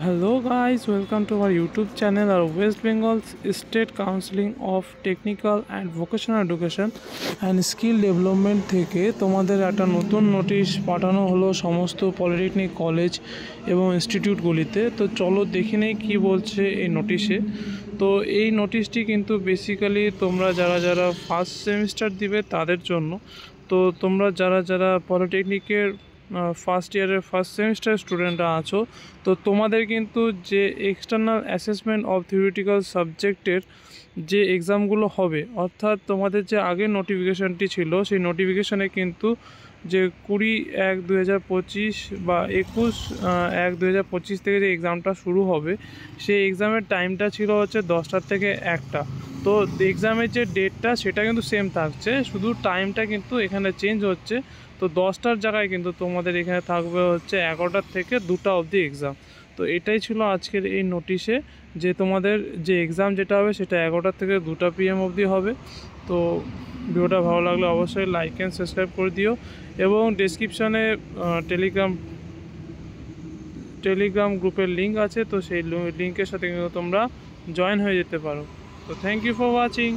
Hello guys, welcome to our YouTube channel, our West Bengal State Council of Technical and Vocational Education and Skill Development থেকে তোমাদের একটা নতুন notice পাঠানো হলো সমস্ত পলিটেকনিক কলেজ এবং ইনস্টিটিউটগুলিতে। তো চলো দেখে নেই কী বলছে এই নোটিশে। তো এই নোটিশটি কিন্তু বেসিক্যালি তোমরা যারা ফার্স্ট সেমিস্টার দিবে তাদের জন্য। তো তোমরা যারা পলিটেকনিকের ফার্স্ট ইয়ারের ফার্স্ট সেমিস্টার স্টুডেন্টরা আছো, তো তোমাদের কিন্তু যে এক্সটার্নাল অ্যাসেসমেন্ট অফ থিওরিটিক্যাল সাবজেক্টের যে এক্সামগুলো হবে, অর্থাৎ তোমাদের যে আগের নোটিফিকেশানটি ছিল সেই নোটিফিকেশানে কিন্তু যে 20/1/2025 বা 21/1/2025 থেকে যে এক্সামটা শুরু হবে সেই এক্সামের টাইমটা ছিল হচ্ছে 10টা থেকে 1টা। তো এক্সামের যে ডেটটা সেটা কিন্তু সেম থাকছে, শুধু টাইমটা কিন্তু এখানে চেঞ্জ হচ্ছে। তো 10টার জায়গায় কিন্তু তোমাদের এখানে থাকবে হচ্ছে 11টা থেকে 2টা অবধি এক্সাম। তো এটাই ছিল আজকের এই নোটিশে, যে তোমাদের যে এক্সাম যেটা হবে সেটা 11টা থেকে 2টা PM অবধি হবে। তো ভিডিওটা ভালো লাগলে অবশ্যই লাইক অ্যান্ড সাবস্ক্রাইব করে দিও, এবং ডেসক্রিপশানে টেলিগ্রাম গ্রুপের লিঙ্ক আছে, তো সেই লিঙ্কের সাথে কিন্তু তোমরা জয়েন হয়ে যেতে পারো। তো থ্যাংক ইউ ফর ওয়াচিং।